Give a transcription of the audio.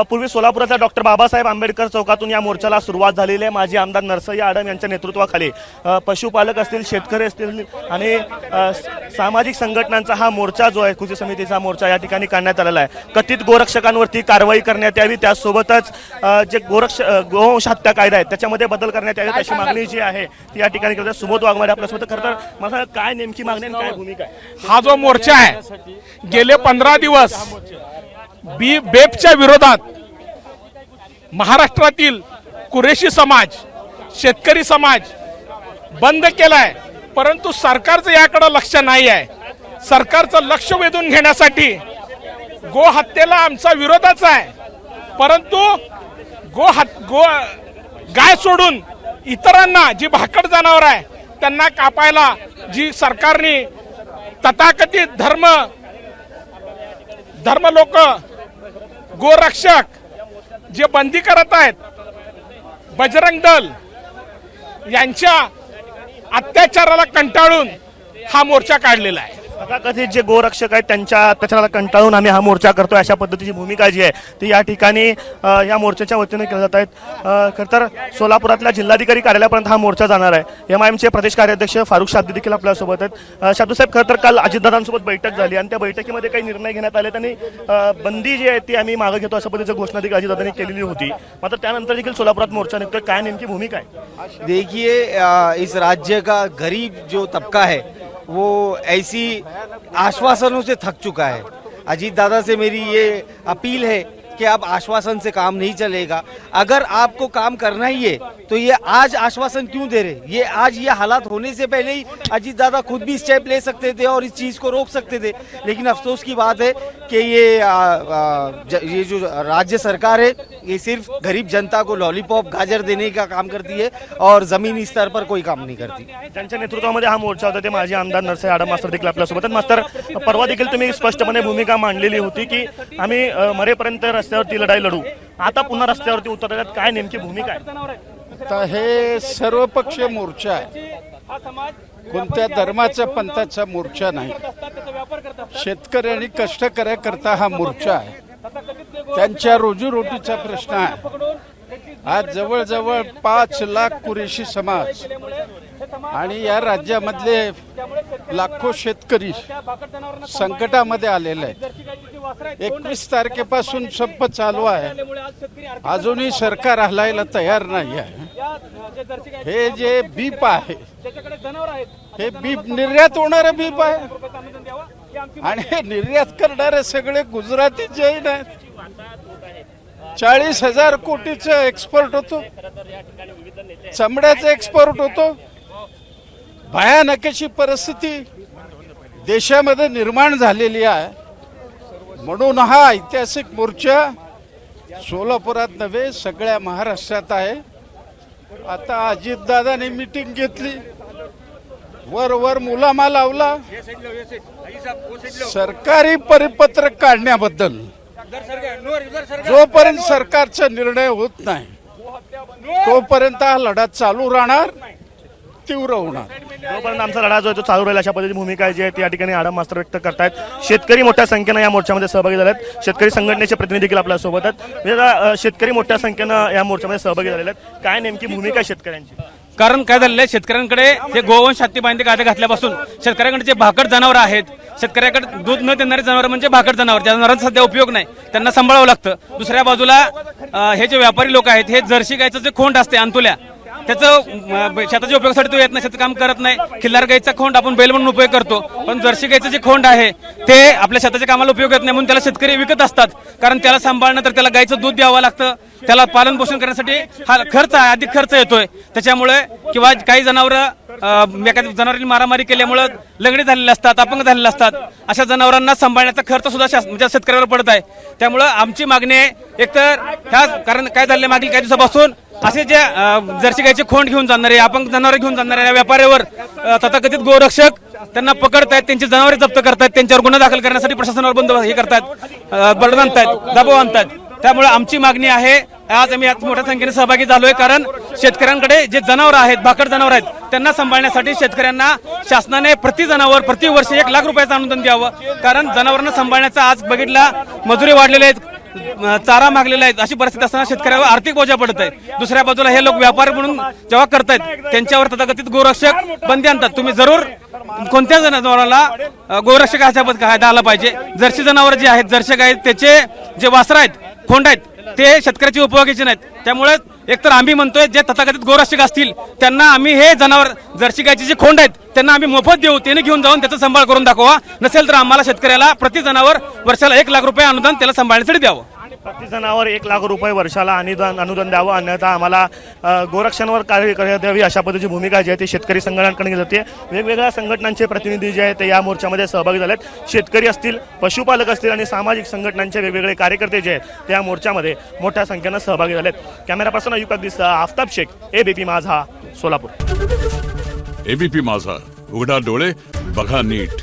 पूर्वी सोलापुरातल्या डॉक्टर बाबासाहेब आंबेडकर चौकातून या मोर्चाला सुरुवात झालेली आहे। माजी आमदार नरसय्य आडम यांच्या नेतृत्वाखाली पशुपालक असतील, शेतकरी असतील आणि सामाजिक संघटनांचा हा मोर्चा जो आहे, कृषी समितीचा मोर्चा या ठिकाणी काढण्यात आलेला आहे। कथित गोरक्षकांवरती कारवाई करण्यात यावी, त्यासोबतच जे गोवंश हत्या कायदा आहे त्याच्यामध्ये बदल करण्यात यावे अशी मागणी जी आहे ती या ठिकाणी करतात। सुबोध वाघमारे आपल्यासोबत। खरं तर मला काय नेमकी मागणी आणि काय भूमिका आहे? हा जो मोर्चा आहे गेले 15 दिवस बेपच्या विरोधात महाराष्ट्रातील कुरेशी समाज, शेतकरी समाज बंद केलाय, परंतु सरकारचं याकडे लक्ष नाही आहे। सरकारचं लक्ष वेधून घेण्यासाठी गो हत्येला आमचा विरोधच आहे, परंतु गाय सोडून इतरांना जी भाकड जनावर आहे त्यांना कापायला जी सरकारने तथाकथित धर्म लोक, गोरक्षक जे बंदी करत आहेत, बजरंग दल यांच्या अत्याचाराला कंटाळून हा मोर्चा काढलेला आहे। कथित जे गोरक्षक आहेत त्यांच्या अत्याचाराला कंटाळून आम्ही हा मोर्चा करतो, अशा पद्धतीची भूमिका जी आहे ती या ठिकाणी या मोर्चाच्या वतीने केल्या जात आहेत। खरं तर सोलापुरातल्या जिल्हाधिकारी कार्यालयापर्यंत हा मोर्चा जाणार आहे। MIMचे प्रदेश कार्याध्यक्ष फारुख शाब्दी देखील आपल्यासोबत आहेत। शाब्दी साहेब, खरं तर काल अजितदादांसोबत बैठक झाली आणि त्या बैठकीमध्ये काही निर्णय घेण्यात आले, त्यांनी बंदी जी आहे ती आम्ही मागे घेतो अशा पद्धतीची घोषणा देखील अजितदादांनी केलेली होती। मात्र त्यानंतर देखील सोलापुरात मोर्चा निघतोय, काय नेमकी भूमिका आहे? देखिए, इस राज्य का गरीब जो तबका है वो ऐसी आश्वासनों से थक चुका है। अजीत दादा से मेरी ये अपील है कि अब आश्वासन से काम नहीं चलेगा। अगर आपको काम करना ही है तो ये आज आश्वासन क्यों दे रहे? ये आज ये हालात होने से पहले ही अजीत दादा खुद भी स्टेप ले सकते थे और इस चीज़ को रोक सकते थे। लेकिन अफसोस की बात है कि ये जो राज्य सरकार है ये सिर्फ गरीब जनता को लॉलीपॉप, गाजर देने का काम करती है और जमीनी स्तर पर कोई काम नहीं करती। त्यांच्या नेतृत्वामध्ये हा मोर्चा होता ते माजी आमदार नरसय्य आडम मास्तर देखील आपल्यासोबत आहेत। मास्तर, परवा देखील तुम्ही स्पष्टपणे भूमिका मांडलेली होती की आम्ही मरेपर्यंत रस्त्यावरती लढाई लढू, आता पुन्हा रस्त्यावरती उतरल्यात, काय नेमकी भूमिका आहे? आता हे सर्वपक्षीय मोर्चा आहे, कोणत्या धर्माचा पंथाचा मोर्चा नाही। शेतकऱ्यांनी कष्टकऱ्याकरता हा मोर्चा आहे, त्यांच्या रोजीरोटीचा प्रश्न आहे। आज जवळजवळ 5 लाख कुरेशी समाज आणि या राज्यामधले लाखो शेतकरी संकटामध्ये आलेले आहेत। 21 तारखेपासून संप चालू आहे, अजूनही सरकार हलायला तयार नाही आहे। हे जे बीप आहे हे बीप निर्यात होणारे बीप आहे आणि हे निर्यात करणारे सगळे गुजराती जैन आहेत। 40,000 कोटीचं एक्सपोर्ट होतो, चमड्याचं एक्सपोर्ट होतो। भयानक अशी परिस्थिती देशामध्ये निर्माण झालेली आहे, म्हणून हा ऐतिहासिक मोर्चा सोलापुरात नव्हे सगळ्या महाराष्ट्रात आहे। आता अजितदादांनी मीटिंग घेतली, वर मुलामा लावला सरकारी परिपत्रक काढण्याबद्दल। जोपर्यंत सरकारचा निर्णय होत नाही तोपर्यंत हा लढा चालू राहणार, तीव्र होणार। जोपर्यंत आमचा लढा जो आहे तो चालू राहील अशा पद्धतीची भूमिका जी आहे ती या ठिकाणी आडम मास्तर व्यक्त करतायत। शेतकरी मोठ्या संख्येनं या मोर्चामध्ये सहभागी झाले आहेत, शेतकरी संघटनेचे प्रतिनिधी देखील आपल्या सोबत आहेत। म्हणजे शेतकरी मोठ्या संख्येनं या मोर्चामध्ये सहभागी झालेले आहेत, काय नेमकी भूमिका आहे शेतकऱ्यांची? कारण काय झालेलं आहे, शेतकऱ्यांकडे हे गोवंश हत्ती बांधे कायदे घातल्यापासून शेतकऱ्यांकडे जे भाकड जनावर आहेत, शेतकऱ्याकडे दूध न देणारे जनावर म्हणजे भाकड जनावर, ज्या जनावरांचा सध्या उपयोग नाही त्यांना सांभाळावं लागतं। दुसऱ्या बाजूला हे जे व्यापारी लोक आहेत, हे जर्सी गायचं जे खोंड असते अंतुल्या, त्याचं शेताच्या उपयोगासाठी तो येत नाही, शेत काम करत नाही। खिल्लार गायचा खोंड आपण बैल म्हणून उपयोग करतो, पण जर्सी गायचं जे खोंड आहे ते आपल्या शेताच्या कामाला उपयोग येत नाही, म्हणून त्याला शेतकरी विकत असतात। कारण त्याला सांभाळणं, तर त्याला गायचं दूध द्यावं लागतं, त्याला पालन पोषण करण्यासाठी हा खर्च आहे, अधिक खर्च येतोय। त्याच्यामुळे किंवा काही जनावरं एखाद्या जनावरांनी मारामारी केल्यामुळे लंगडी झालेले असतात, अपंग झालेले असतात, अशा जनावरांना सांभाळण्याचा खर्च सुद्धा म्हणजे शेतकऱ्यावर पडत आहे। त्यामुळे आमची मागणी आहे, एकतर ह्या कारण काय झाले मागील काही दिवसापासून असे जे जर्सी गायचे खोंड घेऊन जाणारे, अपंग जनावरे घेऊन जाणारे व्यापाऱ्यावर तथाकथित गोरक्षक त्यांना पकडतायत, त्यांची जनावरे जप्त करतायत, त्यांच्यावर गुन्हा दाखल करण्यासाठी प्रशासनावर बंद हे करतायत, बर्डन आणतायत, दबाव आणतायत। त्यामुळे आमची मागणी आहे, आज आम्ही यात मोठ्या संख्येने सहभागी झालोय, कारण शेतकऱ्यांकडे जे जनावर आहेत, भाकड जनावर आहेत, त्यांना सांभाळण्यासाठी शेतकऱ्यांना शासनाने प्रति जनावर प्रतिवर्ष 1 लाख रुपयाचं अनुदान द्यावं। कारण जनावरांना सांभाळण्याचा आज बघितला मजुरी वाढलेले आहेत, चारा मागलेला आहे अशी परिस्थिती असताना शेतकऱ्यावर आर्थिक बोजा पडत आहे. दुसऱ्या बाजूला हे लोक व्यापारी म्हणून जेव्हा करतायत त्यांच्यावर तथाकथित गोरक्षक बंदी आणतात. तुम्ही जरूर कोणत्या जनावराला गोरक्षकाचा कायदा आला पाहिजे. जर्सी जनावर जे आहेत, जर्सी गाय, त्याचे जे वासरं आहेत, खोंड आहेत, ते शेतकऱ्याची उपयोगाचे नाहीत. त्यामुळे एकतर आम्ही म्हणतोय जे तथाकथित गोरक्षक असतील त्यांना आम्ही हे जनावर, जर्सी गायचे जे खोंड आहेत त्यांना आम्ही मोफत देऊ, त्याने घेऊन जाऊन त्याचा सांभाळ करून दाखवा. नसेल तर आम्हाला शेतकऱ्याला प्रति जनावर वर्षाला 1 लाख रुपये अनुदान त्याला सांभाळण्यासाठी द्यावं. प्रति जनावर 1 लाख रुपये वर्षाला अनुदान द्यावं, अन्यथा आम्हाला गोरक्षणावर कार्य करण्यात द्यावी अशा पद्धतीची भूमिका जी आहे ती शेतकरी संघटनांकडे घेतली जाते. वेगवेगळ्या संघटनांचे प्रतिनिधी जे आहेत ते या मोर्चामध्ये सहभागी झालेत. शेतकरी असतील, पशुपालक असतील आणि सामाजिक संघटनांचे वेगवेगळे कार्यकर्ते जे आहेत त्या मोर्चामध्ये मोठ्या संख्येनं सहभागी झालेत. कॅमेरा पर्सन अयुब अगदीसह आफताब शेख, एबीपी माझा, सोलापूर. एबीपी माझा, उघडा डोळे बघा नीट.